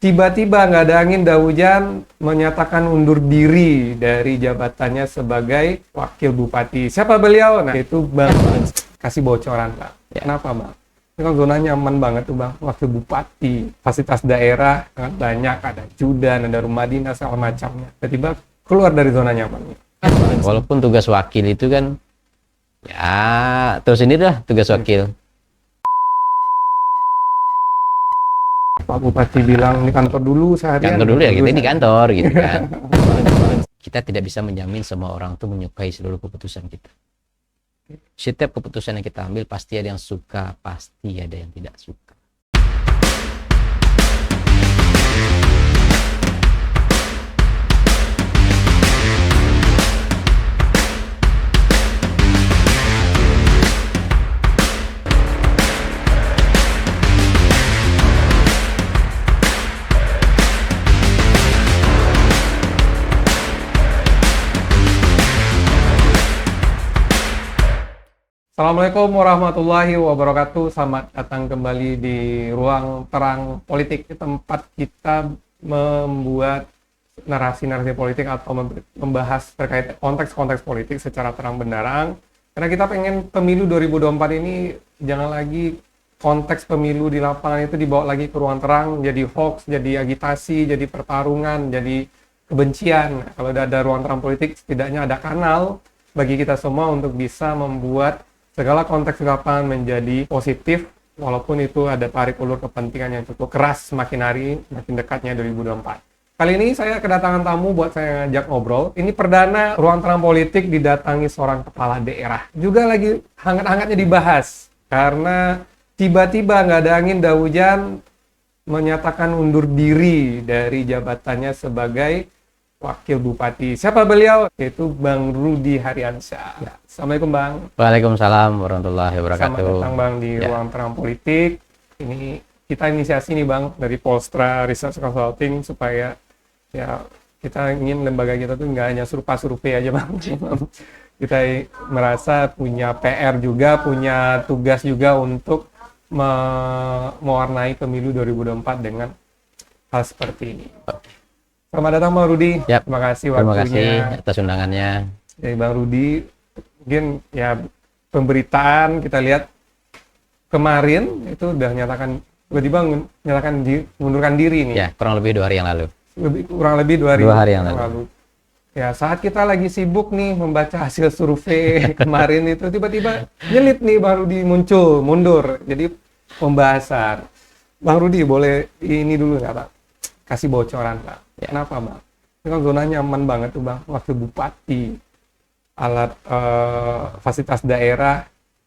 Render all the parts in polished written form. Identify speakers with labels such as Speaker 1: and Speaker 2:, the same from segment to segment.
Speaker 1: Tiba-tiba nggak ada angin, nggak hujan, menyatakan undur diri dari jabatannya sebagai wakil bupati. Siapa beliau? Nah, itu Bang, kasih bocoran, Bang.
Speaker 2: Ya.
Speaker 1: Kenapa, Bang? Ini kan zona nyaman banget tuh, Bang. Wakil bupati, fasilitas daerah sangat banyak, ada judan, ada rumah dinas, segala macamnya. Tiba-tiba keluar dari zona nyamannya.
Speaker 2: Walaupun tugas wakil itu kan, ya terus ini dah tugas wakil.
Speaker 1: Pak Bupati bilang di kantor dulu seharian.
Speaker 2: Kantor dulu ya, kita di kantor gitu kan. Kita tidak bisa menjamin semua orang tuh menyukai seluruh keputusan kita. Setiap keputusan yang kita ambil pasti ada yang suka, pasti ada yang tidak suka.
Speaker 1: Assalamualaikum warahmatullahi wabarakatuh. Selamat datang kembali di Ruang Terang Politik, tempat kita membuat narasi-narasi politik atau membahas terkait konteks-konteks politik secara terang benderang. Karena kita pengen pemilu 2024 ini jangan lagi konteks pemilu di lapangan itu dibawa lagi ke ruang terang, jadi hoax, jadi agitasi, jadi pertarungan, jadi kebencian. Kalau udah ada ruang terang politik, setidaknya ada kanal bagi kita semua untuk bisa membuat segala konteks di lapangan menjadi positif, walaupun itu ada tarik ulur kepentingan yang cukup keras semakin hari, makin dekatnya 2024. Kali ini saya kedatangan tamu buat saya ngajak ngobrol. Ini perdana Ruang Terang Politik didatangi seorang kepala daerah. Juga lagi hangat-hangatnya dibahas, karena tiba-tiba nggak ada angin, nggak hujan, menyatakan undur diri dari jabatannya sebagai wakil bupati. Siapa beliau? Yaitu Bang Rudy Haryansyah. Ya. Assalamualaikum, Bang.
Speaker 2: Waalaikumsalam warahmatullahi wabarakatuh.
Speaker 1: Selamat datang, Bang, di Ruang Terang Politik. Ini kita inisiasi nih, Bang, dari Polstra Research Consulting, supaya ya kita ingin lembaga kita tuh nggak hanya survei aja, Bang. Kita merasa punya PR juga, punya tugas juga untuk mewarnai pemilu 2024 dengan hal seperti ini. Selamat datang, Bang Rudy.
Speaker 2: Yap.
Speaker 1: Terima kasih waktunya.
Speaker 2: Terima kasih atas undangannya.
Speaker 1: Jadi Bang Rudy, mungkin ya pemberitaan kita lihat kemarin itu udah nyatakan, tiba-tiba nyatakan mengundurkan diri nih.
Speaker 2: Ya, kurang lebih 2 hari yang lalu.
Speaker 1: Kurang lebih 2
Speaker 2: hari yang lalu.
Speaker 1: Ya, saat kita lagi sibuk nih membaca hasil survei kemarin itu, tiba-tiba nyelit nih Bang Rudy muncul, mundur. Jadi pembahasan. Bang Rudy, boleh ini dulu nggak, Pak? Kasih bocoran, Pak. Ya. Kenapa, Bang? Ini kan zona nyaman banget tuh, Bang. Wakil bupati, alat fasilitas daerah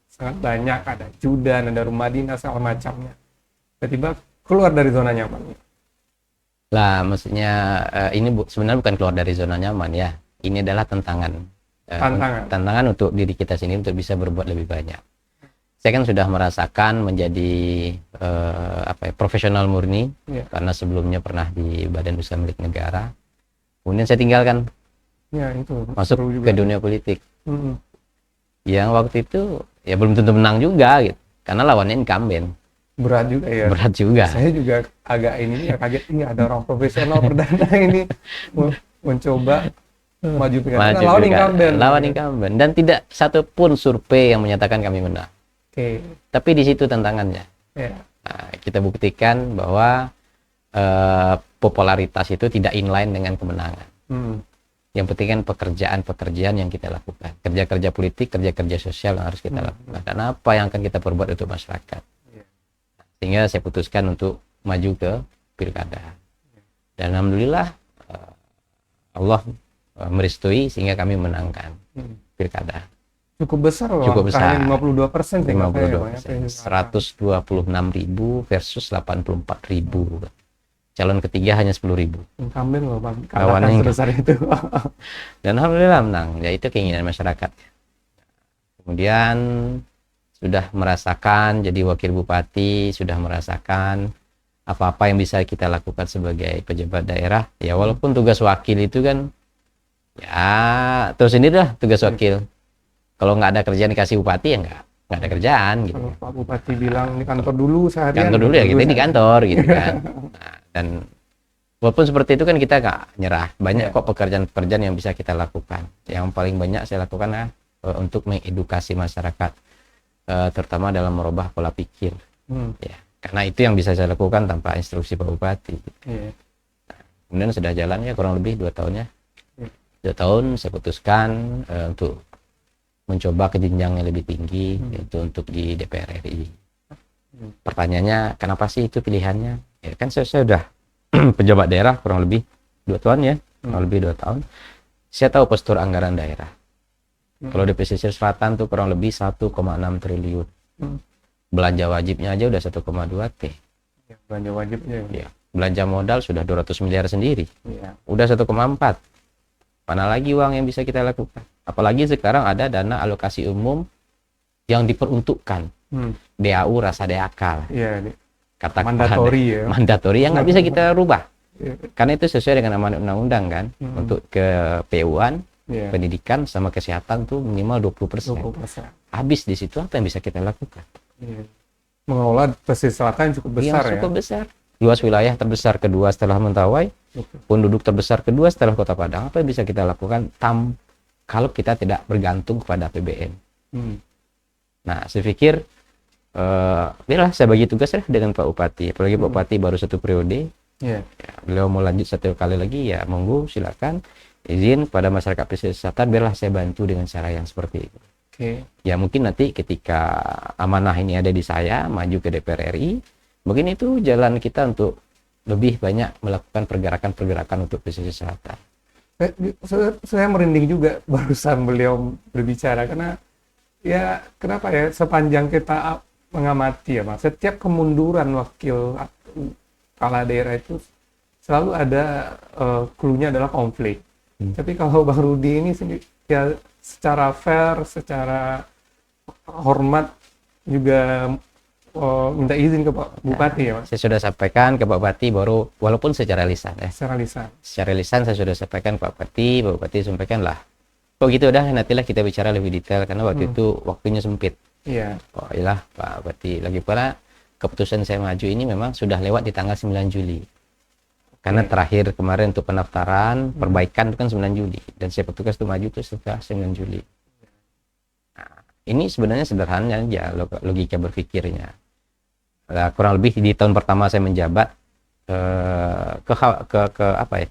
Speaker 1: sangat banyak, ada judan, ada rumah dinas, segala macamnya. Tiba-tiba keluar dari zona nyaman.
Speaker 2: Lah, maksudnya ini sebenarnya bukan keluar dari zona nyaman ya. Ini adalah tantangan. Tantangan untuk diri kita sendiri untuk bisa berbuat lebih banyak. Saya kan sudah merasakan menjadi profesional murni, karena sebelumnya pernah di Badan Usaha Milik Negara. Kemudian saya tinggalkan,
Speaker 1: itu
Speaker 2: masuk ke dunia politik. Yang waktu itu ya belum tentu menang juga gitu, karena lawannya incumbent.
Speaker 1: Berat juga ya.
Speaker 2: Berat juga.
Speaker 1: Saya juga agak ini ya, kaget, ini ada orang profesional perdana ini mencoba maju pilkada
Speaker 2: lawan incumbent, dan tidak satupun survei yang menyatakan kami menang. Tapi di situ tantangannya. Nah, kita buktikan bahwa popularitas itu tidak inline dengan kemenangan. Yang penting kan pekerjaan yang kita lakukan, kerja-kerja politik, kerja-kerja sosial yang harus kita lakukan, dan apa yang akan kita perbuat untuk masyarakat. Sehingga saya putuskan untuk maju ke pilkada. Dan alhamdulillah Allah merestui sehingga kami menangkan pilkada.
Speaker 1: Cukup besar loh.
Speaker 2: Cukup besar.
Speaker 1: 52%.
Speaker 2: 52%. 126.000 versus 84.000. Calon ketiga hanya 10.000.
Speaker 1: Incumbent loh, Bang.
Speaker 2: Lawannya
Speaker 1: sebesar itu.
Speaker 2: Dan alhamdulillah menang. Ya, itu keinginan masyarakat. Kemudian sudah merasakan jadi wakil bupati, sudah merasakan apa-apa yang bisa kita lakukan sebagai pejabat daerah. Ya, walaupun tugas wakil itu kan, ya terus ini dah tugas wakil. Kalau nggak ada kerjaan dikasih bupati ya nggak ada kerjaan gitu.
Speaker 1: Kalau Pak Bupati bilang di kantor dulu seharian.
Speaker 2: Kantor dulu ya, kita di kantor gitu kan. Nah, dan Walaupun seperti itu kan kita nggak nyerah. Banyak
Speaker 1: Ya.
Speaker 2: kok pekerjaan-pekerjaan yang bisa kita lakukan. Yang paling banyak saya lakukan untuk mengedukasi masyarakat, terutama dalam merubah pola pikir. Ya, karena itu yang bisa saya lakukan tanpa instruksi Pak Bupati.
Speaker 1: Iya.
Speaker 2: Kemudian sudah jalan ya kurang lebih 2 tahun ya.
Speaker 1: Ya.
Speaker 2: 2 tahun saya putuskan untuk mencoba ke jenjang yang lebih tinggi, yaitu untuk di DPR RI. Pertanyaannya, kenapa sih itu pilihannya? Ya kan saya sudah pejabat daerah kurang lebih 2 tahun ya, kurang lebih 2 tahun. Saya tahu postur anggaran daerah. Kalau di pesisir selatan tuh kurang lebih 1,6 triliun. Belanja wajibnya aja udah 1,2 T.
Speaker 1: Ya, belanja wajibnya.
Speaker 2: Ya. Belanja modal sudah 200 miliar sendiri.
Speaker 1: Iya.
Speaker 2: Udah 1,4. Mana lagi uang yang bisa kita lakukan? Apalagi sekarang ada dana alokasi umum yang diperuntukkan. DAU rasa DAK lah.
Speaker 1: Iya.
Speaker 2: Katakan
Speaker 1: Mandatori ya.
Speaker 2: Mandatori yang nggak bisa kita rubah.
Speaker 1: Iya.
Speaker 2: Karena itu sesuai dengan amanat undang-undang kan. Untuk ke PUan,
Speaker 1: Iya.
Speaker 2: pendidikan sama kesehatan tuh minimal 20%.
Speaker 1: 20%.
Speaker 2: Habis di situ apa yang bisa kita lakukan?
Speaker 1: Iya. Mengelola pesisir selatan cukup besar
Speaker 2: Yang cukup
Speaker 1: ya.
Speaker 2: besar. Luas wilayah terbesar kedua setelah Mentawai, penduduk terbesar kedua setelah Kota Padang. Apa yang bisa kita lakukan kalau kita tidak bergantung kepada APBN? Nah, saya pikir biarlah saya bagi tugas lah dengan Pak Bupati. Apalagi Pak Bupati baru 1 periode.
Speaker 1: Iya.
Speaker 2: Ya, beliau mau lanjut 1 kali lagi ya monggo silakan izin pada masyarakat pesisir selatan, biarlah saya bantu dengan cara yang seperti itu.
Speaker 1: Oke.
Speaker 2: Ya mungkin nanti ketika amanah ini ada di saya maju ke DPR RI, mungkin itu jalan kita untuk lebih banyak melakukan pergerakan-pergerakan untuk pesisir selatan.
Speaker 1: Saya merinding juga barusan beliau berbicara, karena ya kenapa ya, sepanjang kita mengamati ya Mas, setiap kemunduran wakil kepala daerah itu selalu ada clue-nya adalah konflik. Tapi kalau Bang Rudi ini ya secara fair, secara hormat juga minta izin ke Pak Bupati ya Mas.
Speaker 2: Saya sudah sampaikan ke Pak Bupati baru, walaupun secara lisan ya.
Speaker 1: Secara lisan.
Speaker 2: Secara lisan saya sudah sampaikan ke Pak Bupati sampaikan lah. Oh gitu udah, nantilah kita bicara lebih detail karena waktu itu waktunya sempit.
Speaker 1: Iya.
Speaker 2: Oh iyalah Pak Bupati, lagi pula keputusan saya maju ini memang sudah lewat di tanggal 9 Juli. Karena terakhir kemarin untuk pendaftaran, perbaikan itu kan 9 Juli. Dan saya petugas itu maju itu setelah 9 Juli. Nah, ini sebenarnya sederhana aja logika berpikirnya. Kurang lebih di tahun pertama saya menjabat,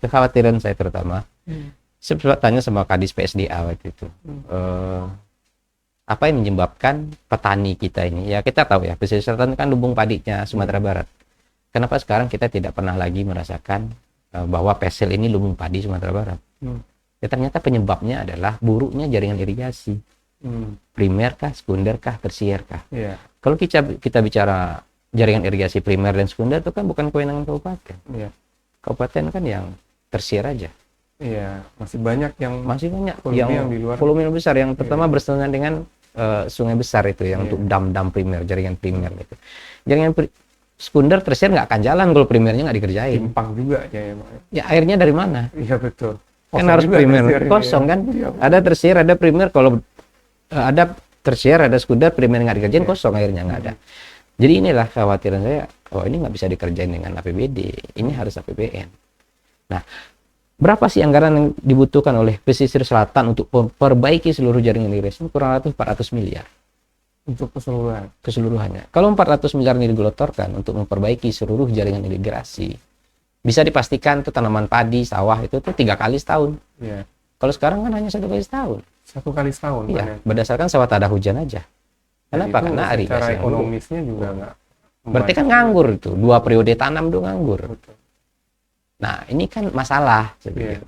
Speaker 2: kekhawatiran saya terutama. Saya sempat tanya sama Kadis PSDA waktu itu. Apa yang menyebabkan petani kita ini? Ya kita tahu ya, pesisir selatan kan lumbung padinya Sumatera Barat. Kenapa sekarang kita tidak pernah lagi merasakan bahwa PSL ini lumbung padi Sumatera Barat? Ya ternyata penyebabnya adalah buruknya jaringan irigasi. Primer kah, sekunder kah, tersier kah?
Speaker 1: Iya.
Speaker 2: Kalau kita bicara jaringan irigasi primer dan sekunder itu kan bukan kewenangan kabupaten.
Speaker 1: Iya.
Speaker 2: Kabupaten kan yang tersier aja.
Speaker 1: Iya, masih banyak yang
Speaker 2: Yang
Speaker 1: di luar.
Speaker 2: volume yang besar yang terutama bersinggungan dengan sungai besar itu yang untuk dam-dam primer, jaringan primer itu. Jaringan sekunder tersier nggak akan jalan kalau primernya nggak dikerjain.
Speaker 1: Timpang juga ya Pak.
Speaker 2: Ya airnya dari mana?
Speaker 1: Iya betul.
Speaker 2: Kan harus primer kosong kan. Ada tersier, ada primer. Kalau ada tersier, ada sekunder, primer nggak dikerjain, kosong airnya nggak ada. Jadi inilah kekhawatiran saya. Oh ini nggak bisa dikerjain dengan APBD. Ini harus APBN. Nah, berapa sih anggaran yang dibutuhkan oleh pesisir selatan untuk memperbaiki seluruh jaringan irigasi? Kurang lebih 400 miliar.
Speaker 1: Untuk
Speaker 2: Keseluruhannya. Kalau 400 miliar ini digelontorkan untuk memperbaiki seluruh jaringan irigasi, bisa dipastikan tuh tanaman padi, sawah itu tuh 3 kali setahun.
Speaker 1: Iya.
Speaker 2: Kalau sekarang kan hanya 1 kali setahun.
Speaker 1: 1 kali setahun.
Speaker 2: Iya, berdasarkan sawah tak ada hujan aja. Kenapa? Karena
Speaker 1: secara
Speaker 2: irigasi
Speaker 1: ekonomisnya juga nggak.
Speaker 2: Berarti kan nganggur itu. 2 periode tanam tuh nganggur.
Speaker 1: Betul.
Speaker 2: Nah, ini kan masalah.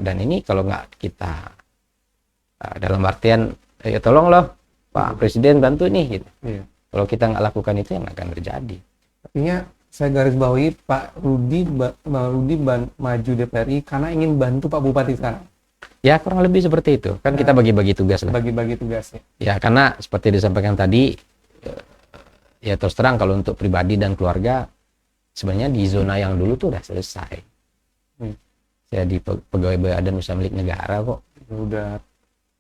Speaker 2: Dan ini kalau nggak kita dalam artian, ya tolong loh Pak Presiden bantu nih gitu.
Speaker 1: Iya.
Speaker 2: Kalau kita nggak lakukan itu yang akan terjadi.
Speaker 1: Artinya saya garis bawahi Pak Rudi maju DPRI karena ingin bantu Pak Bupati sekarang.
Speaker 2: Ya kurang lebih seperti itu. Kan kita bagi-bagi tugas lah.
Speaker 1: Bagi-bagi tugasnya.
Speaker 2: Ya karena seperti disampaikan tadi, ya terus terang kalau untuk pribadi dan keluarga sebenarnya di zona yang dulu tuh udah selesai. Saya di pegawai badan usaha milik negara kok.
Speaker 1: Udah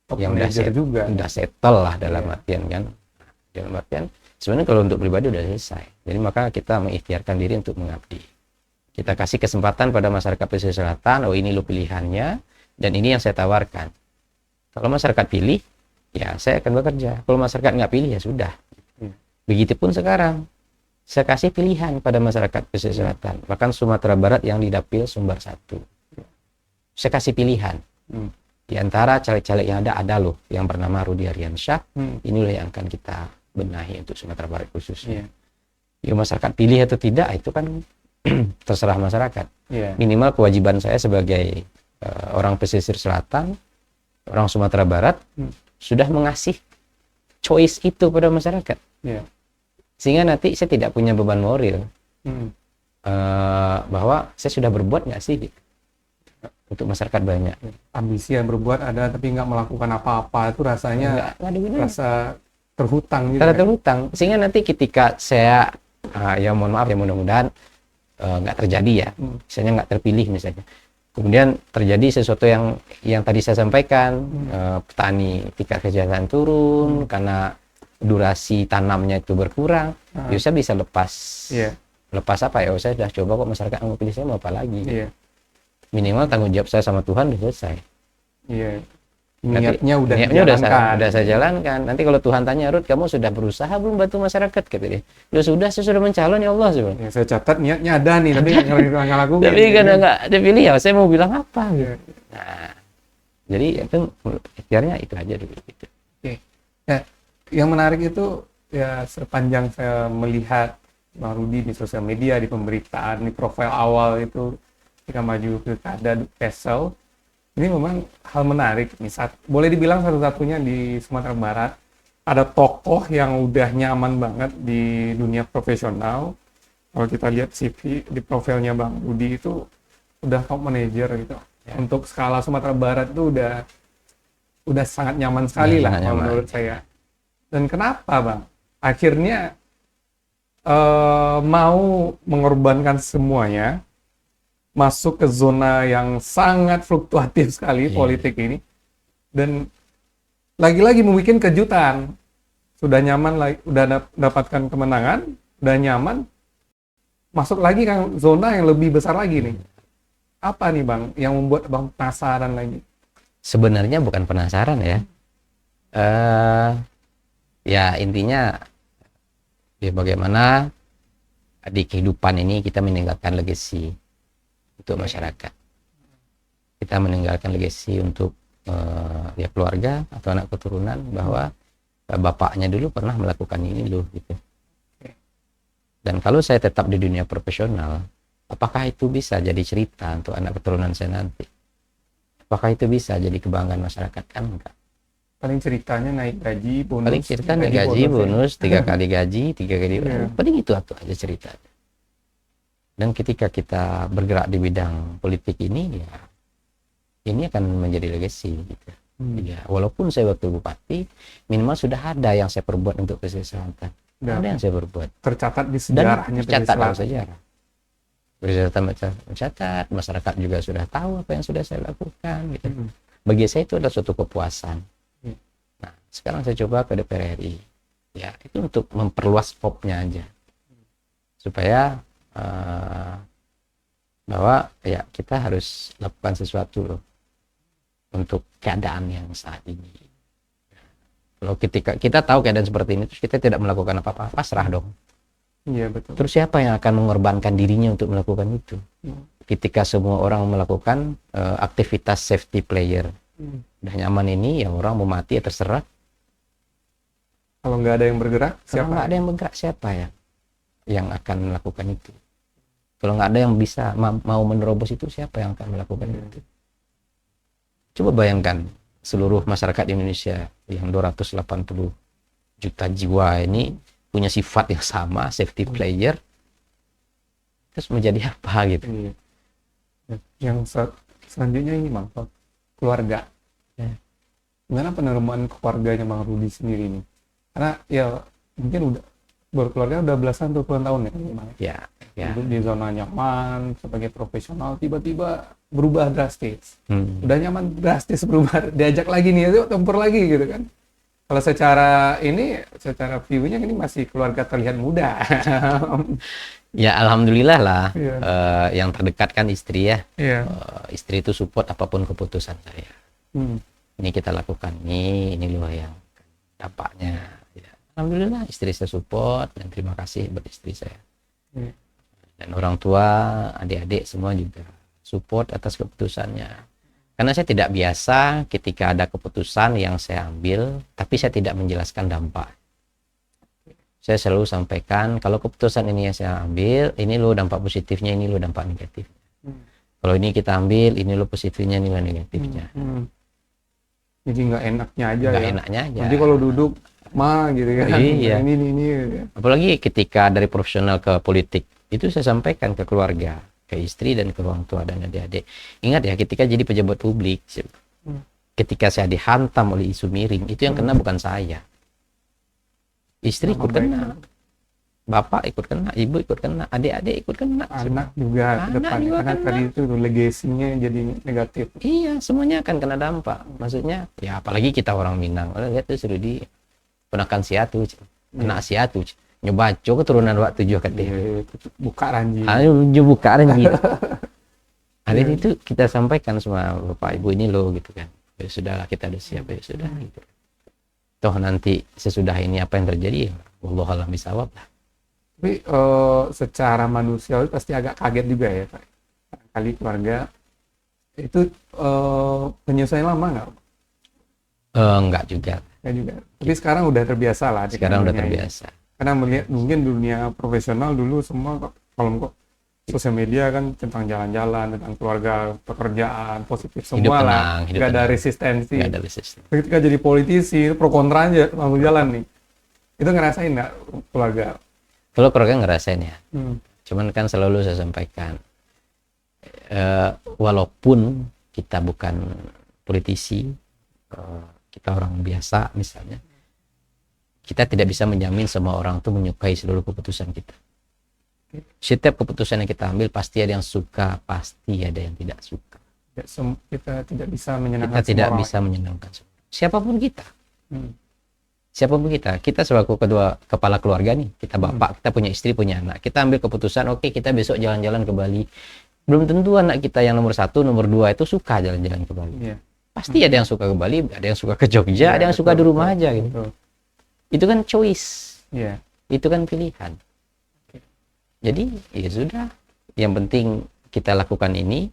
Speaker 1: top
Speaker 2: yang udah settle lah dalam artian kan. Dalam artian sebenarnya kalau untuk pribadi udah selesai. Jadi maka kita mengikhtiarkan diri untuk mengabdi. Kita kasih kesempatan pada masyarakat pesisir selatan, oh ini lo pilihannya, dan ini yang saya tawarkan. Kalau masyarakat pilih, ya saya akan bekerja. Kalau masyarakat nggak pilih, ya sudah. Begitupun sekarang. Saya kasih pilihan pada masyarakat pesisir selatan. Bahkan Sumatera Barat yang di Dapil Sumbar 1. Saya kasih pilihan. Di antara caleg-caleg yang ada loh yang bernama Rudi Aryansyah. Inilah yang akan kita benahi untuk Sumatera Barat khususnya. Ya masyarakat pilih atau tidak, itu kan terserah masyarakat. Minimal kewajiban saya sebagai orang pesisir selatan, orang Sumatera Barat, sudah mengasih choice itu pada masyarakat. Sehingga nanti saya tidak punya beban moral bahwa saya sudah berbuat nggak sih untuk masyarakat banyak.
Speaker 1: Ambisi yang berbuat ada tapi nggak melakukan apa-apa itu rasanya rasa terhutang gitu.
Speaker 2: Terhutang. Sehingga nanti ketika saya ya mohon maaf ya, mudah-mudahan nggak terjadi ya, misalnya nggak terpilih misalnya, kemudian terjadi sesuatu yang tadi saya sampaikan, petani tingkat kesejahteraan turun karena durasi tanamnya itu berkurang, ya saya bisa lepas apa ya, saya sudah coba kok, masyarakat mau pilih saya mau apa lagi. Minimal tanggung jawab saya sama Tuhan sudah selesai. Niatnya udah saya jalankan. Nanti kalau Tuhan tanya, Rud, kamu sudah berusaha belum bantu masyarakat? Kata dia. Ya sudah, saya sudah mencalon ya Allah.
Speaker 1: Saya catat niatnya ada nih, tapi nggak lakukan.
Speaker 2: Tapi karena nggak dipilih ya, saya mau bilang apa? Nah, jadi itu akhirnya itu aja dulu. Gitu.
Speaker 1: Yang menarik itu ya, sepanjang saya melihat Bang Rudi di sosial media, di pemberitaan, di profil awal itu ketika maju pilkada Pesel, ini memang hal menarik. Boleh dibilang satu-satunya di Sumatera Barat ada tokoh yang udah nyaman banget di dunia profesional. Kalau kita lihat CV di profilnya Bang Rudi itu udah top manager gitu. Untuk skala Sumatera Barat itu udah sangat nyaman sekali lah menurut saya. Dan kenapa Bang akhirnya mau mengorbankan semuanya, masuk ke zona yang sangat fluktuatif sekali politik ini, dan lagi-lagi membuat kejutan. Sudah nyaman, udah dapatkan kemenangan, udah nyaman, masuk lagi kan zona yang lebih besar lagi nih. Apa nih Bang yang membuat Bang penasaran lagi?
Speaker 2: Sebenarnya bukan penasaran ya. Ya intinya ya bagaimana di kehidupan ini kita meninggalkan legacy untuk masyarakat. Kita meninggalkan legacy untuk ya keluarga atau anak keturunan, bahwa bapaknya dulu pernah melakukan ini loh gitu. Dan kalau saya tetap di dunia profesional, apakah itu bisa jadi cerita untuk anak keturunan saya nanti? Apakah itu bisa jadi kebanggaan masyarakat? Kan enggak.
Speaker 1: Paling ceritanya naik gaji, bonus.
Speaker 2: Paling cerita naik gaji, bonus, 3 kali gaji, 3 kali paling itu aja cerita. Dan ketika kita bergerak di bidang politik ini, ya ini akan menjadi legacy gitu. Ya, walaupun saya wakil bupati, minimal sudah ada yang saya perbuat untuk pesisir selatan. Ada yang saya perbuat.
Speaker 1: Tercatat di sejarahnya.
Speaker 2: Dan tercatat dalam sejarah. Mencatat, masyarakat juga sudah tahu apa yang sudah saya lakukan gitu. Bagi saya itu adalah suatu kepuasan. Nah, sekarang saya coba ke DPR RI. Ya, itu untuk memperluas skopnya aja. Supaya bahwa ya kita harus lakukan sesuatu loh untuk keadaan yang saat ini. Kalau ketika kita tahu keadaan seperti ini, terus kita tidak melakukan apa-apa, pasrah dong.
Speaker 1: Iya betul.
Speaker 2: Terus siapa yang akan mengorbankan dirinya untuk melakukan itu? Ketika semua orang melakukan aktivitas safety player, udah nyaman ini, yang orang mau mati ya terserah.
Speaker 1: Kalau nggak ada yang bergerak,
Speaker 2: kalau nggak ada yang bergerak, siapa ya yang akan melakukan itu? Kalau nggak ada yang bisa mau menerobos itu, siapa yang akan melakukan itu? Coba bayangkan seluruh masyarakat Indonesia yang 280 juta jiwa ini punya sifat yang sama, safety player, terus menjadi apa gitu?
Speaker 1: Yang selanjutnya ini Bang, keluarga. Gimana penerimaan keluarganya Bang Rudi sendiri ini? Karena ya mungkin udah berkeluarga udah belasan puluhan tahun ya. Hidup di zona nyaman sebagai profesional, tiba-tiba berubah drastis. Udah nyaman drastis berubah, diajak lagi nih, yuk tempur lagi gitu kan. Kalau secara view-nya ini masih keluarga terlihat muda.
Speaker 2: Ya alhamdulillah lah.
Speaker 1: Iya.
Speaker 2: Yang terdekat kan istri ya.
Speaker 1: Iya.
Speaker 2: Istri itu support apapun keputusan saya.
Speaker 1: Hmm.
Speaker 2: Ini kita lakukan, ini loh yang dampaknya. Ya, alhamdulillah istri saya support dan terima kasih buat istri saya.
Speaker 1: Iya.
Speaker 2: Dan orang tua, adik-adik semua juga support atas keputusannya. Karena saya tidak biasa ketika ada keputusan yang saya ambil, tapi saya tidak menjelaskan dampak. Saya selalu sampaikan, kalau keputusan ini yang saya ambil, ini loh dampak positifnya, ini loh dampak negatifnya. Kalau ini kita ambil, ini loh positifnya, ini loh negatifnya.
Speaker 1: Jadi nggak enaknya aja
Speaker 2: Nggak
Speaker 1: ya.
Speaker 2: enaknya aja.
Speaker 1: Nanti kalau duduk, gitu kan.
Speaker 2: Iya.
Speaker 1: Ini, gitu ya.
Speaker 2: Apalagi ketika dari profesional ke politik, itu saya sampaikan ke keluarga, ke istri dan ke orang tua dan adik-adik. Ingat ya, ketika jadi pejabat publik, ketika saya dihantam oleh isu miring, itu yang kena bukan saya. Istri ikut kena, bapak ikut kena, ibu ikut kena, adik-adik ikut kena.
Speaker 1: Anak juga
Speaker 2: Anak
Speaker 1: depannya.
Speaker 2: juga
Speaker 1: Karena
Speaker 2: kena.
Speaker 1: tadi itu legasinya jadi negatif.
Speaker 2: Iya, semuanya akan kena dampak. Maksudnya, ya apalagi kita orang Minang. Lihat tuh sudah di ponakan siatu, anak siatu. Nyobaco keturunan wak tujuh kan dia.
Speaker 1: Buka ranji.
Speaker 2: Ayo buka gitu. Ada itu kita sampaikan sama bapak ibu ini loh gitu kan. Ya sudahlah kita udah siap ya sudah gitu. Toh nanti sesudah ini apa yang terjadi? Wallahualam bisawab lah.
Speaker 1: Tapi secara manusiawi pasti agak kaget juga ya Pak. Kali keluarga itu penyesuaian lama nggak?
Speaker 2: Enggak juga.
Speaker 1: Enggak juga. Tapi sekarang udah terbiasa lah.
Speaker 2: Sekarang udah
Speaker 1: dunia ini.
Speaker 2: terbiasa.
Speaker 1: Karena melihat mungkin dunia profesional dulu semua kalau sosial media kan tentang jalan-jalan, tentang keluarga, pekerjaan, positif
Speaker 2: Hidup
Speaker 1: semua lah.
Speaker 2: tenang, hidup
Speaker 1: Nggak ada
Speaker 2: tenang.
Speaker 1: resistensi.
Speaker 2: Nggak ada resisten.
Speaker 1: Ketika jadi politisi, itu pro kontra aja langsung jalan nih. Itu ngerasain nggak keluarga?
Speaker 2: Kalau keluarga ngerasain ya.
Speaker 1: Hmm.
Speaker 2: Cuman kan selalu saya sampaikan, walaupun kita bukan politisi, kita orang biasa misalnya, kita tidak bisa menjamin semua orang tuh menyukai seluruh keputusan kita. Setiap keputusan yang kita ambil pasti ada yang suka, pasti ada yang tidak suka.
Speaker 1: Kita tidak bisa menyenangkan
Speaker 2: Kita tidak
Speaker 1: semua orang.
Speaker 2: bisa menyenangkan semua. Siapapun kita.
Speaker 1: Hmm.
Speaker 2: Siapapun kita selaku kedua kepala keluarga nih, kita bapak, kita punya istri, punya anak, kita ambil keputusan, oke, kita besok jalan-jalan ke Bali. Belum tentu anak kita yang nomor 1, nomor 2 itu suka jalan-jalan ke Bali.
Speaker 1: Iya.
Speaker 2: Pasti ada yang suka ke Bali, ada yang suka ke Jogja,
Speaker 1: Iya,
Speaker 2: ada yang suka di rumah aja gitu.
Speaker 1: Betul.
Speaker 2: Itu kan choice,
Speaker 1: Iya.
Speaker 2: itu kan pilihan. Jadi ya sudah, yang penting kita lakukan ini,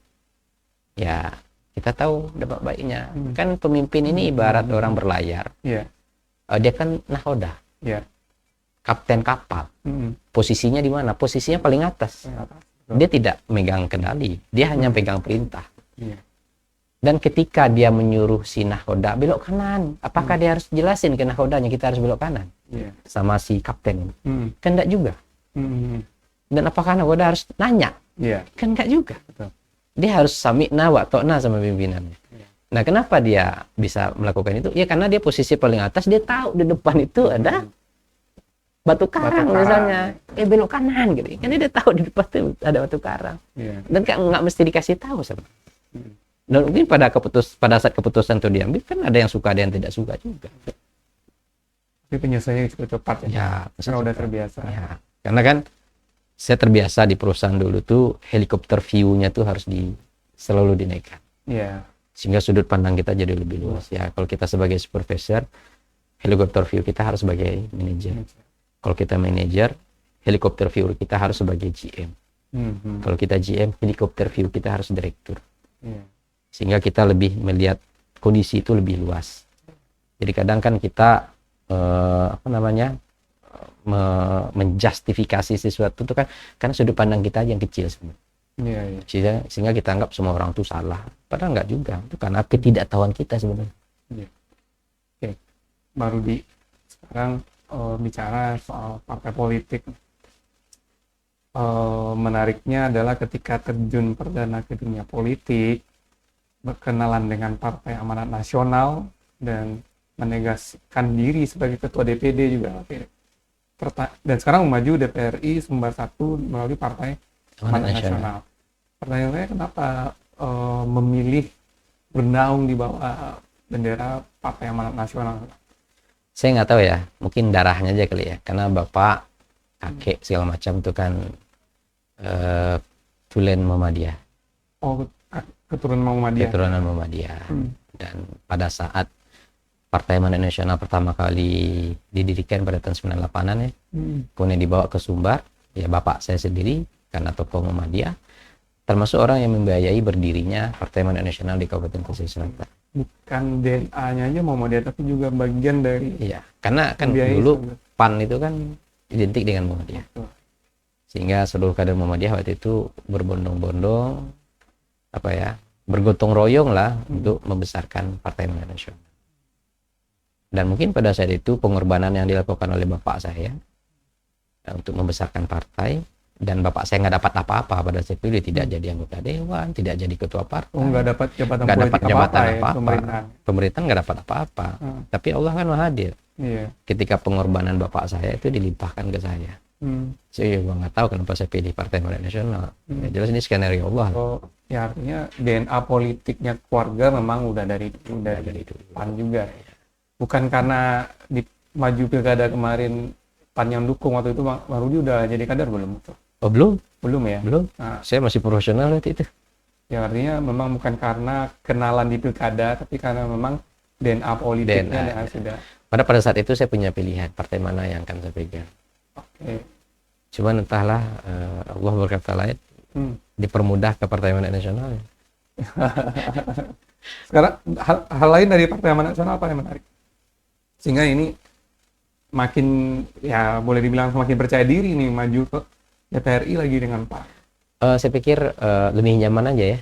Speaker 2: ya kita tahu dampak baiknya. Kan pemimpin ini ibarat orang berlayar.
Speaker 1: Iya.
Speaker 2: Dia kan nahoda,
Speaker 1: Iya.
Speaker 2: kapten kapal.
Speaker 1: Hmm.
Speaker 2: Posisinya di mana? Posisinya paling atas. Dia tidak megang kendali, dia hanya pegang perintah.
Speaker 1: Iya.
Speaker 2: Dan ketika dia menyuruh si nahoda belok kanan, apakah dia harus jelasin ke nahodanya kita harus belok kanan
Speaker 1: Iya.
Speaker 2: sama si kapten?
Speaker 1: Hmm.
Speaker 2: Kan enggak juga.
Speaker 1: Hmm.
Speaker 2: Dan apakah nahoda harus nanya?
Speaker 1: Iya.
Speaker 2: Kan enggak juga.
Speaker 1: Betul.
Speaker 2: Dia harus sami'na wa ta'na sama pimpinannya. Nah, kenapa dia bisa melakukan itu? Ya karena dia posisi paling atas, dia tahu di depan itu ada batu karang
Speaker 1: Batu karang.
Speaker 2: misalnya. Belok kanan gitu. Kan dia tahu di depan itu ada batu karang.
Speaker 1: Iya.
Speaker 2: Dan kan nggak mesti dikasih tahu sama.
Speaker 1: Hmm.
Speaker 2: Dan mungkin pada saat keputusan itu diambil kan ada yang suka, ada yang tidak suka juga.
Speaker 1: Tapi penyelesaiannya cukup cepat ya.
Speaker 2: Ya,
Speaker 1: Karena udah terbiasa.
Speaker 2: Ya, karena kan saya terbiasa di perusahaan dulu tuh helikopter view-nya tuh harus selalu dinaikkan.
Speaker 1: Iya.
Speaker 2: Sehingga sudut pandang kita jadi lebih luas. Ya, kalau kita sebagai supervisor, helikopter view kita harus sebagai manajer. Kalau kita manajer, helikopter view kita harus sebagai GM. Kalau kita GM, helikopter view kita harus direktur.
Speaker 1: Iya.
Speaker 2: Sehingga kita lebih melihat kondisi itu lebih luas. Jadi kadang kan kita menjustifikasi sesuatu itu kan karena sudut pandang kita aja yang kecil sebenarnya.
Speaker 1: Iya, iya.
Speaker 2: Sehingga kita anggap semua orang itu salah. Padahal enggak juga. Itu karena ketidaktahuan kita sebenarnya.
Speaker 1: Iya. Oke. Baru sekarang bicara soal partai politik. Menariknya adalah ketika terjun perdana ke dunia politik, berkenalan dengan Partai Amanat Nasional dan menegaskan diri sebagai ketua DPD juga. Dan sekarang maju DPRI Sumbar 1 melalui Partai Amanat Nasional. Pertanyaannya kenapa memilih bernaung di bawah bendera Partai Amanat Nasional?
Speaker 2: Saya nggak tahu ya, mungkin darahnya aja kali ya. Karena bapak, kakek segala macam itu kan Tulen Muhammadiyah,
Speaker 1: Oh, keturunan Muhammadiyah.
Speaker 2: keturunan Muhammadiyah.
Speaker 1: Hmm.
Speaker 2: Dan pada saat Partai Amanat Nasional pertama kali didirikan pada tahun 98-an ya, kemudian dibawa ke Sumbar, ya bapak saya sendiri karena tokoh Muhammadiyah, termasuk orang yang membiayai berdirinya Partai Amanat Nasional di Kabupaten Pesisir Selatan.
Speaker 1: Bukan DNA-nya aja Muhammadiyah, tapi juga bagian dari
Speaker 2: Iya, karena kan
Speaker 1: membiayai
Speaker 2: dulu
Speaker 1: sampai-
Speaker 2: PAN itu kan identik dengan Muhammadiyah. Sehingga seluruh kader Muhammadiyah waktu itu berbondong-bondong, bergotong royong lah untuk membesarkan Partai Amanat Nasional. Dan mungkin pada saat itu pengorbanan yang dilakukan oleh bapak saya untuk membesarkan partai, dan bapak saya nggak dapat apa-apa pada saat itu, dia tidak jadi anggota dewan, tidak jadi ketua partai,
Speaker 1: nggak dapat jabatan
Speaker 2: nggak
Speaker 1: politik
Speaker 2: dapat jabatan
Speaker 1: ya,
Speaker 2: apa-apa,
Speaker 1: pemerintahan.
Speaker 2: pemerintahan nggak dapat apa-apa. Tapi Allah kan maha hadir.
Speaker 1: Iya.
Speaker 2: Ketika pengorbanan bapak saya itu dilimpahkan ke saya. Saya juga nggak tahu kenapa saya pilih Partai Amanat Nasional. Ya, jelas ini skenario Allah.
Speaker 1: Oh, ya artinya DNA politiknya keluarga memang udah dari
Speaker 2: dulu.
Speaker 1: PAN juga. Bukan karena di maju pilkada kemarin PAN yang dukung, waktu itu Bang Rudi udah jadi kader belum?
Speaker 2: Oh belum,
Speaker 1: Belum ya?
Speaker 2: belum.
Speaker 1: Nah,
Speaker 2: Saya masih profesional waktu itu.
Speaker 1: ya artinya memang bukan karena kenalan di pilkada, tapi karena memang DNA politiknya
Speaker 2: DNA.
Speaker 1: yang sudah.
Speaker 2: Pada saat itu saya punya pilihan partai mana yang akan saya pegang.
Speaker 1: Oke.
Speaker 2: Cuman entahlah Allah berkata lain, dipermudah ke Partai Amanat Nasional.
Speaker 1: Sekarang hal lain dari Partai Amanat Nasional apa yang menarik? Sehingga ini makin, ya boleh dibilang semakin percaya diri nih maju ke DPRI lagi dengan Pak.
Speaker 2: Saya pikir lebih nyaman aja ya,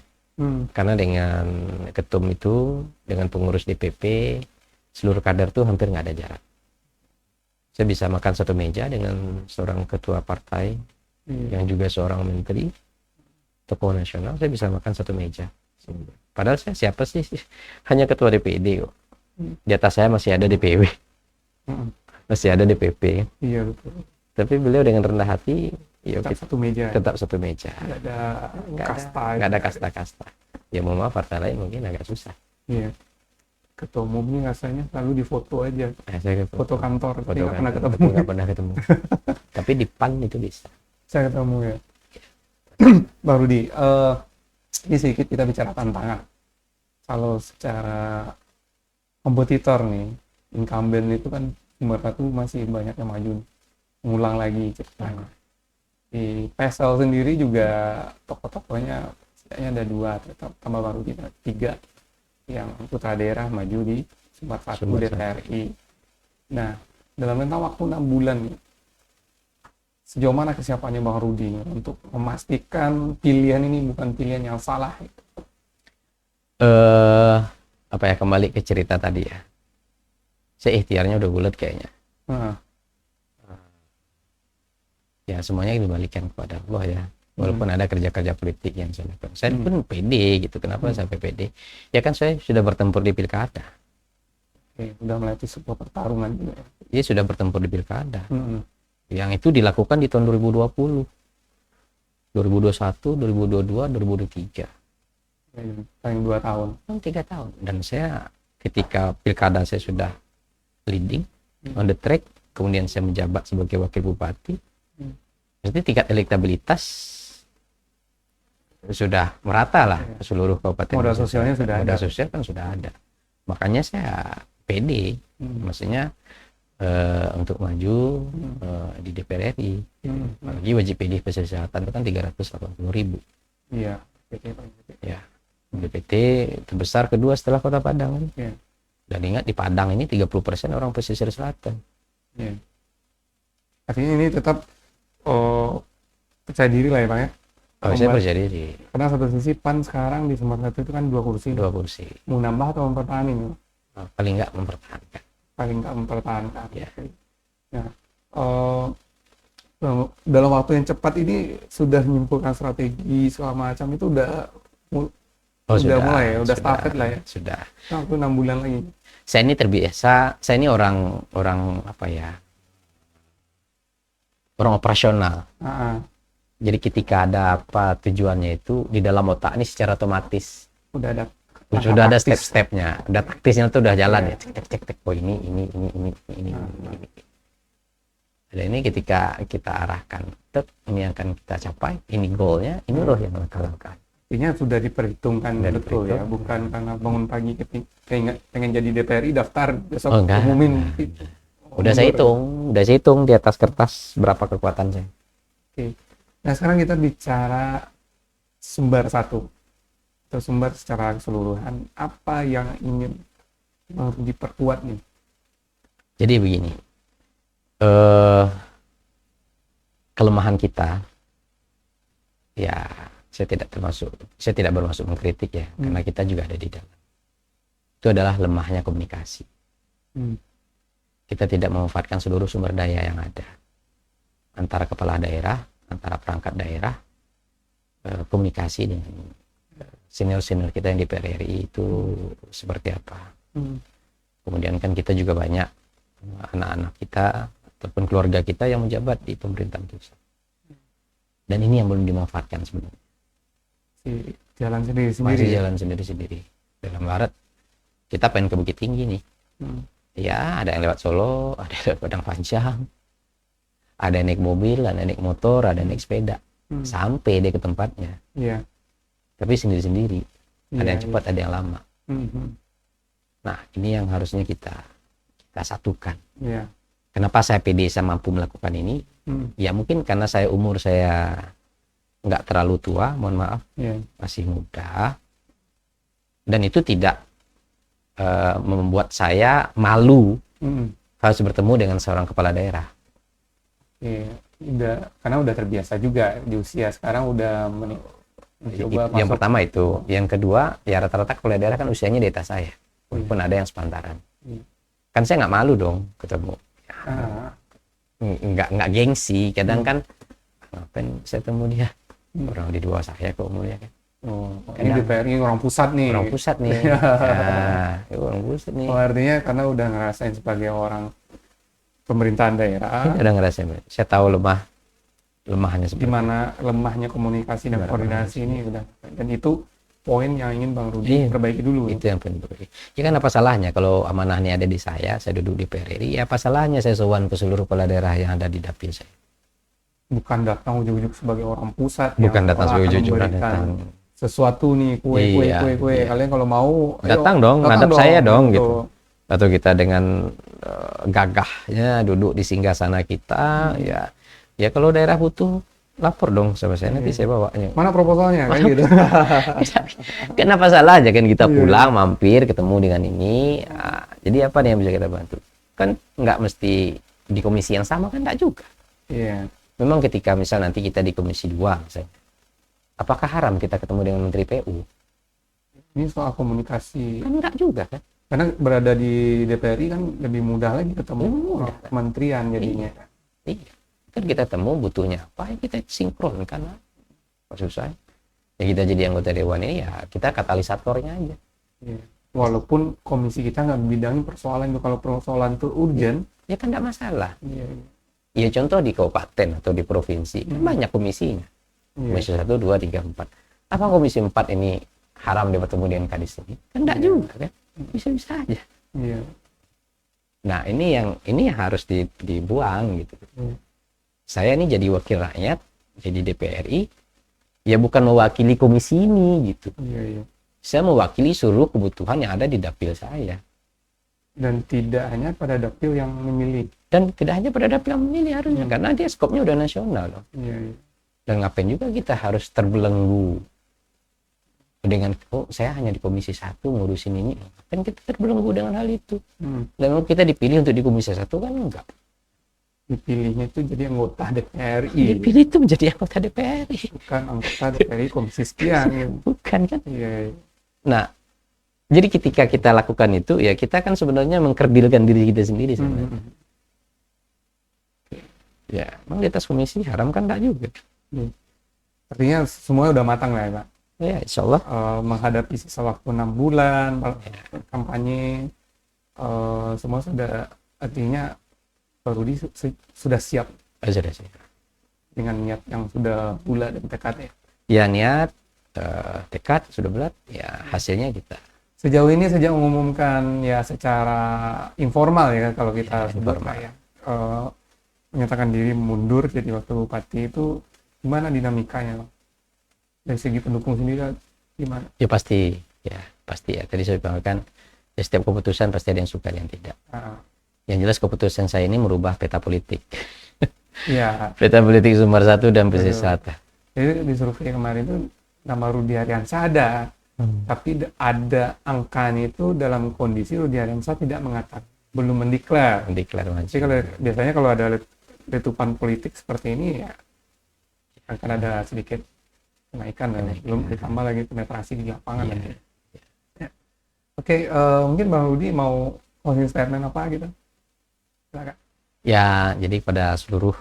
Speaker 2: karena dengan ketum itu, dengan pengurus DPP, seluruh kader tuh hampir nggak ada jarak. Saya bisa makan satu meja dengan seorang ketua partai yang juga seorang menteri, tokoh nasional. Saya bisa makan satu meja. Padahal saya siapa sih? Hanya ketua DPD kok. Di atas saya masih ada DPW, masih ada DPP.
Speaker 1: Iya betul.
Speaker 2: Tapi beliau dengan rendah hati, ya
Speaker 1: Tetap satu meja.
Speaker 2: tetap satu meja.
Speaker 1: Nggak ada kasta.
Speaker 2: Nggak ada kasta-kasta. Ya mohon maaf, partai lain mungkin agak susah.
Speaker 1: Iya. Ketua umumnya rasanya selalu difoto aja.
Speaker 2: Saya
Speaker 1: Foto kantor. Tapi nggak pernah
Speaker 2: tapi
Speaker 1: ketemu.
Speaker 2: nggak pernah ketemu. Tapi di PAN itu bisa.
Speaker 1: Saya ketemu ya. Bang Rudi, ini sedikit kita bicara tantangan. Kalau secara kompetitor nih, incumbent itu kan nomor satu masih banyak yang maju, ngulang lagi ceritanya. Di PSL sendiri juga tokoh-tokohnya setidaknya ada 2, tambah Bang Rudi 3 yang putra daerah maju di Sumbar 1 DPRI. Nah, dalam rentang waktu 6 bulan nih, sejauh mana kesiapannya Bang Rudi untuk memastikan pilihan ini bukan pilihan yang salah?
Speaker 2: Kembali ke cerita tadi ya. Saya ikhtiarnya udah bulat kayaknya. Ya semuanya dibalikan kepada Allah ya. Walaupun ada kerja-kerja politik yang saya lakukan. Saya pun pede gitu. Kenapa sampai pede? Ya kan saya sudah bertempur di pilkada.
Speaker 1: Oke, udah melatih sebuah pertarungan juga.
Speaker 2: Dia sudah bertempur di pilkada. Yang itu dilakukan di tahun 2020. 2021, 2022, 2023.
Speaker 1: Paling 2 tahun.
Speaker 2: 3 tahun. Dan saya ketika pilkada saya sudah leading on the track, kemudian saya menjabat sebagai wakil bupati. Jadi tingkat elektabilitas sudah merata lah ke seluruh kabupaten.
Speaker 1: Modal sosialnya sudah ada.
Speaker 2: Modal sosial kan sudah ada. Makanya saya pede, maksudnya untuk maju di DPR RI. Apalagi wajib PD Pesisir Selatan itu kan 380.000.
Speaker 1: Iya.
Speaker 2: Ya, DPT terbesar kedua setelah Kota Padang kan.
Speaker 1: Iya.
Speaker 2: Dan ingat di Padang ini 30% orang pesisir selatan.
Speaker 1: Iya. Artinya ini tetap percaya diri lah ya Pak ya.
Speaker 2: Saya percaya diri.
Speaker 1: Karena satu sisi PAN sekarang di Sumbar 1 itu kan 2 kursi.
Speaker 2: 2 kursi.
Speaker 1: Mau nambah atau mempertahankan?
Speaker 2: Paling nggak mempertahankan.
Speaker 1: Paling nggak mempertahankan.
Speaker 2: Ya.
Speaker 1: Nah, dalam waktu yang cepat ini sudah menyimpulkan strategi segala macam itu udah mulai ya, udah stafet lah ya.
Speaker 2: Sudah.
Speaker 1: Nah, itu 6 bulan lagi.
Speaker 2: Saya ini terbiasa, saya ini orang operasional. Jadi ketika ada apa tujuannya itu di dalam otak ini secara otomatis
Speaker 1: Udah
Speaker 2: ada step-stepnya, udah taktisnya tuh udah jalan ya. Cek. Oh ini. Dan ini ketika kita arahkan, ini akan kita capai, ini goalnya, ini loh yang langkah-langkah.
Speaker 1: Artinya sudah diperhitungkan
Speaker 2: Sudah
Speaker 1: betul ya,
Speaker 2: diperhitungkan.
Speaker 1: bukan karena bangun pagi pengen jadi DPRI daftar besok
Speaker 2: Oh, enggak.
Speaker 1: umumin.
Speaker 2: Udah saya hitung di atas kertas berapa kekuatan saya.
Speaker 1: Oke. Nah sekarang kita bicara sumber satu atau sumber secara keseluruhan, apa yang ingin diperkuat nih?
Speaker 2: Jadi begini, kelemahan kita, ya saya tidak bermaksud mengkritik ya, karena kita juga ada di dalam. Itu adalah lemahnya komunikasi. Kita tidak memanfaatkan seluruh sumber daya yang ada antara kepala daerah, antara perangkat daerah, komunikasi dengan senior-senior kita yang di PRRI itu seperti apa. Kemudian kan kita juga banyak anak-anak kita ataupun keluarga kita yang menjabat di pemerintahan pusat. Dan ini yang belum dimanfaatkan sebenarnya.
Speaker 1: Jalan sendiri-sendiri.
Speaker 2: Masih jalan sendiri-sendiri. Dalam barat kita pengen ke Bukit Tinggi nih. Ya, ada yang lewat Solo, ada yang lewat Padang Panjang. Ada yang naik mobil, ada yang naik motor, ada yang naik sepeda. Sampai dia ke tempatnya.
Speaker 1: Iya.
Speaker 2: Tapi sendiri-sendiri. Ada
Speaker 1: Iya,
Speaker 2: yang cepat, ada yang lama. Nah, ini yang harusnya kita satukan.
Speaker 1: Iya.
Speaker 2: Kenapa saya pede saya mampu melakukan ini? Ya mungkin karena umur saya nggak terlalu tua, mohon maaf, masih muda. Dan itu tidak membuat saya malu harus bertemu dengan seorang kepala daerah.
Speaker 1: Karena udah terbiasa juga di usia sekarang udah mencoba
Speaker 2: Yang
Speaker 1: masuk.
Speaker 2: pertama itu. Yang kedua, ya rata-rata kepala daerah kan usianya di atas saya. Walaupun ada yang sepantaran. Kan saya nggak malu dong ketemu. Nggak gengsi. Kadang kan, ngapain saya temu dia? Orang di bawah saya kok umurnya kan.
Speaker 1: Ini DPRI orang pusat nih.
Speaker 2: Orang pusat nih. Nah, orang pusat nih.
Speaker 1: Artinya karena udah ngerasain sebagai orang pemerintahan daerah.
Speaker 2: Udah ngerasain. Saya tahu lemahnya seperti
Speaker 1: Gimana lemahnya komunikasi dan koordinasi ini udah. Dan itu poin yang ingin Bang Rudi perbaiki dulu.
Speaker 2: Itu yang penting. Ya kan apa salahnya kalau amanahnya ada di saya duduk di PRRI, ya apa salahnya saya sowan ke seluruh kepala daerah yang ada di dapil saya.
Speaker 1: Bukan datang ujuk-ujuk sebagai orang pusat.
Speaker 2: Bukan
Speaker 1: yang
Speaker 2: datang sebagai ujuk-ujuk,
Speaker 1: datang sesuatu nih, kue. Kalian kalau mau
Speaker 2: datang dong, ngadap saya dong gitu. Atau kita dengan gagahnya duduk di singgasana kita, ya kalau daerah butuh lapor dong sama saya, nanti saya bawanya.
Speaker 1: Mana proposalnya kan gitu.
Speaker 2: Kenapa salah aja kan kita pulang mampir ketemu dengan ini. Jadi apa nih yang bisa kita bantu? Kan nggak mesti di komisi yang sama kan, nggak juga. Memang ketika misal nanti kita di komisi 2 misalnya, apakah haram kita ketemu dengan Menteri PU?
Speaker 1: Ini soal komunikasi.
Speaker 2: Kan enggak juga kan?
Speaker 1: Karena berada di DPRI kan lebih mudah lagi ketemu kementerian jadinya.
Speaker 2: Iya. Kan kita temu butuhnya apa, ya kita sinkron kan. Maksud saya, ya kita jadi anggota dewan ini ya kita katalisatornya aja.
Speaker 1: Walaupun komisi kita nggak bidangin persoalan itu, kalau persoalan itu urgent,
Speaker 2: ya kan enggak masalah. Ya contoh di kabupaten atau di provinsi kan banyak komisinya. Komisi 1, 2, 3, 4. Apa komisi 4 ini haram dia bertemu dengan kadis ini? Kan enggak juga kan? Bisa-bisa aja. Nah, ini yang harus dibuang gitu. Saya ini jadi wakil rakyat, jadi DPRI, ya bukan mewakili komisi ini gitu. Saya mewakili seluruh kebutuhan yang ada di dapil saya.
Speaker 1: Dan tidak hanya pada dapil yang memilih.
Speaker 2: Dan tidak hanya pada dapil yang memilih harusnya, karena dia skopnya udah nasional loh. Dan ngapain juga kita harus terbelenggu dengan saya hanya di komisi 1 ngurusin ini, kan kita terbelenggu dengan hal itu. Dan kita dipilih untuk di komisi 1 kan enggak.
Speaker 1: Dipilihnya itu jadi anggota DPRI.
Speaker 2: Dipilih itu menjadi anggota DPRI.
Speaker 1: Bukan anggota DPRI komisi sekian.
Speaker 2: Bukan kan? Nah, jadi ketika kita lakukan itu, ya kita kan sebenarnya mengkerdilkan diri kita sendiri sebenarnya. Ya, emang di atas komisi haram kan enggak juga.
Speaker 1: Artinya semuanya udah matang lah ya Pak.
Speaker 2: Ya, insya Allah.
Speaker 1: Menghadapi sisa waktu 6 bulan kampanye, semua sudah, artinya Pak Rudi sudah siap.
Speaker 2: Sudah siap.
Speaker 1: Dengan niat yang sudah bulat dan tekad ya.
Speaker 2: Ya niat, tekad sudah bulat, ya hasilnya kita.
Speaker 1: Sejauh ini sejak mengumumkan ya secara informal ya kalau kita sebut ya. menyatakan diri mundur jadi wakil bupati itu gimana dinamikanya Bang? Dari segi pendukung sendiri gimana?
Speaker 2: Ya pasti ya. Tadi saya bilang ya, setiap keputusan pasti ada yang suka dan yang tidak. Yang jelas keputusan saya ini merubah peta politik.
Speaker 1: Iya.
Speaker 2: Peta politik Sumbar 1 dan pesisir selatan.
Speaker 1: Jadi di survei kemarin itu nama Rudi Ariansyah ada, tapi ada angkanya itu dalam kondisi Rudi Ariansyah tidak mengatakan, belum mendeklar. Jadi kalau biasanya kalau ada letupan politik seperti ini ya akan ada sedikit kenaikan dan belum ditambah lagi penetrasi di lapangan. Oke, mungkin Bang Rudi mau closing statement apa gitu? Silakan.
Speaker 2: Ya, jadi pada seluruh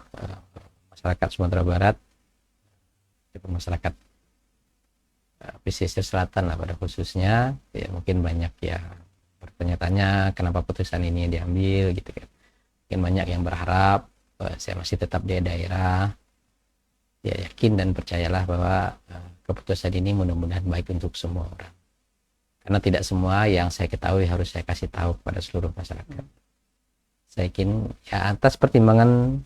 Speaker 2: masyarakat Sumatera Barat, masyarakat pesisir selatan lah pada khususnya, ya mungkin banyak ya bertanya-tanya kenapa putusan ini diambil gitu kan. Mungkin banyak yang berharap saya masih tetap di daerah. Ya yakin dan percayalah bahwa keputusan ini mudah-mudahan baik untuk semua orang. Karena tidak semua yang saya ketahui harus saya kasih tahu kepada seluruh masyarakat. Saya yakin ya atas pertimbangan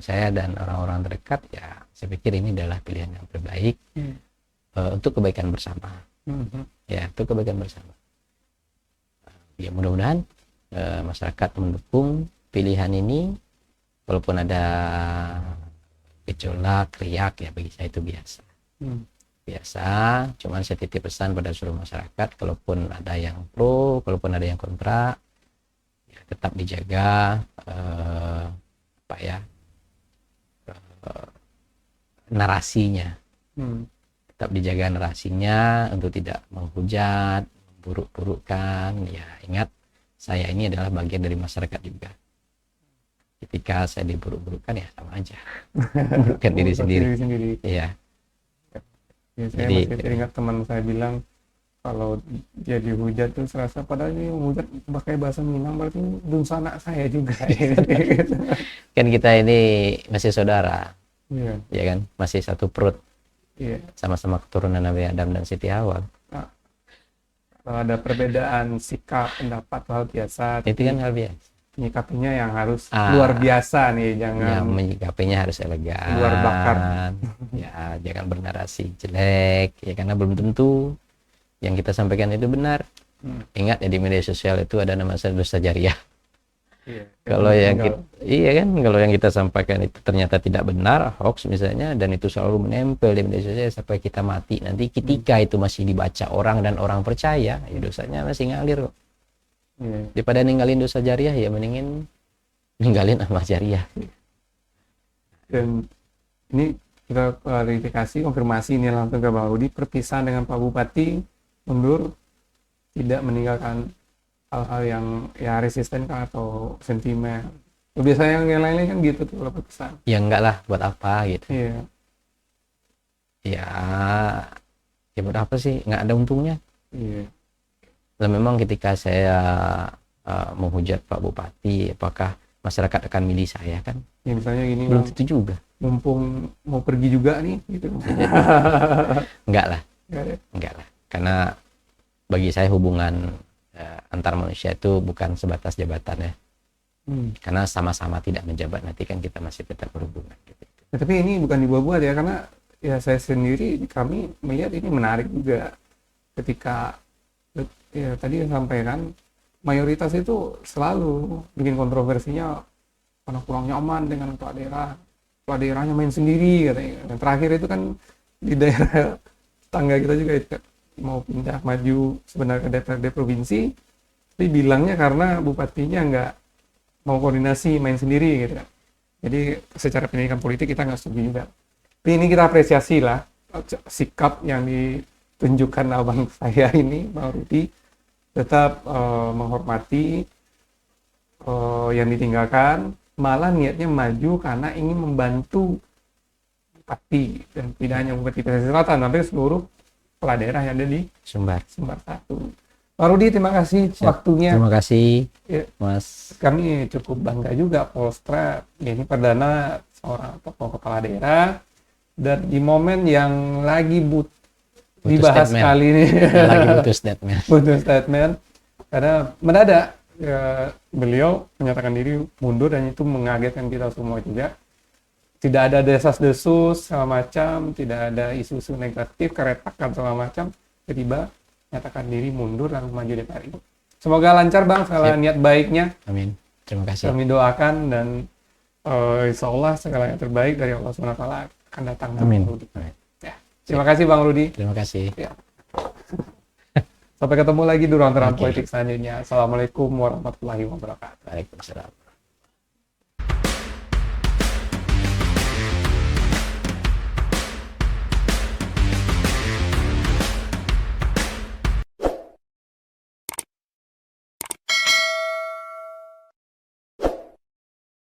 Speaker 2: saya dan orang-orang terdekat, ya saya pikir ini adalah pilihan yang terbaik untuk kebaikan bersama. Ya, untuk kebaikan bersama. Ya mudah-mudahan masyarakat mendukung pilihan ini, walaupun ada gejolak, riak, ya bagi saya itu biasa. Biasa, cuman saya titip pesan pada seluruh masyarakat, kalaupun ada yang pro, kalaupun ada yang kontra, ya tetap dijaga narasinya. Tetap dijaga narasinya untuk tidak menghujat, memburuk-burukkan. Ya ingat, saya ini adalah bagian dari masyarakat juga. Ketika saya diburuk-burukkan ya sama aja memburukkan diri sendiri. Iya.
Speaker 1: Ya, saya masih teringat teman saya bilang kalau dia dihujat tuh serasa padahal ini menghujat pakai bahasa Minang berarti dunsana saya juga.
Speaker 2: Kan kita ini masih saudara.
Speaker 1: Iya.
Speaker 2: Ya kan, masih satu perut.
Speaker 1: Iya.
Speaker 2: Sama-sama keturunan Nabi Adam dan Siti Hawa.
Speaker 1: Nah, kalau ada perbedaan sikap, pendapat, hal biasa.
Speaker 2: Itu kan hal biasa.
Speaker 1: Menyikapinya yang harus luar biasa nih, jangan.
Speaker 2: Ya, menyikapinya harus elegan.
Speaker 1: Luar bakar.
Speaker 2: Ya, jangan bernarasi jelek. Ya karena belum tentu yang kita sampaikan itu benar. Ingat ya, di media sosial itu ada nama dosa jariah. Iya, kalau yang kalau yang kita sampaikan itu ternyata tidak benar, hoax misalnya, dan itu selalu menempel di media sosial sampai kita mati nanti, ketika itu masih dibaca orang dan orang percaya, ya dosanya masih ngalir kok. Daripada ninggalin dosa jariah, ya mendingin ninggalin amal jariah.
Speaker 1: Dan ini kita klarifikasi, konfirmasi ini langsung ke Bang Rudi, perpisahan dengan Pak Bupati mundur tidak meninggalkan hal-hal yang ya resisten atau sentimen. Biasanya yang lain-lain kan gitu tuh kalau perpisahan.
Speaker 2: Ya enggak lah, buat apa gitu.
Speaker 1: Iya.
Speaker 2: Ya buat apa sih, nggak ada untungnya.
Speaker 1: Iya.
Speaker 2: Nah, memang ketika saya menghujat Pak Bupati, apakah masyarakat akan milih saya kan?
Speaker 1: Ya misalnya gini,
Speaker 2: belum tentu juga.
Speaker 1: Mumpung mau pergi juga nih, gitu.
Speaker 2: Enggak lah. Karena bagi saya hubungan antar manusia itu bukan sebatas jabatan ya. Karena sama-sama tidak menjabat, nanti kan kita masih tetap berhubungan. Gitu.
Speaker 1: Ya, tapi ini bukan dibuat-buat ya, karena ya saya sendiri, kami melihat ini menarik juga ketika ya tadi yang sampaikan mayoritas itu selalu bikin kontroversinya karena kurang nyaman dengan kepala daerahnya main sendiri katanya. Dan terakhir itu kan di daerah tangga kita juga mau pindah maju sebenarnya ke DPRD provinsi, tapi bilangnya karena bupatinya nggak mau koordinasi, main sendiri gitu kan. Jadi secara pendidikan politik kita nggak setuju juga. Tapi ini kita apresiasi lah sikap yang ditunjukkan abang saya ini, Bang Rudi, tetap menghormati yang ditinggalkan, malah niatnya maju karena ingin membantu bupati, dan tidak hanya bupati pesisir selatan, tapi seluruh kepala daerah yang ada di Sumbar 1. Pak Rudi, terima kasih waktunya.
Speaker 2: Terima kasih,
Speaker 1: ya,
Speaker 2: Mas.
Speaker 1: Kami cukup bangga juga Polstra ini perdana seorang tokoh kepala daerah, dan di momen yang lagi dibahas
Speaker 2: statement.
Speaker 1: kali ini
Speaker 2: lagi butuh statement
Speaker 1: karena mendadak beliau menyatakan diri mundur dan itu mengagetkan kita semua juga. Tidak ada desas-desus segala macam, tidak ada isu-isu negatif, keretakan segala macam, tiba-tiba menyatakan diri mundur dan maju DPR itu. Semoga lancar Bang, segala
Speaker 2: Siap.
Speaker 1: niat baiknya.
Speaker 2: Amin. Terima kasih.
Speaker 1: Kami doakan dan insya Allah segala yang terbaik dari Allah SWT akan datang.
Speaker 2: Amin.
Speaker 1: Ya. Terima kasih Bang Rudi.
Speaker 2: Terima kasih.
Speaker 1: Ya. Sampai ketemu lagi di ruang terang
Speaker 2: Oke.
Speaker 1: politik selanjutnya. Assalamualaikum warahmatullahi wabarakatuh.
Speaker 2: Waalaikumsalam.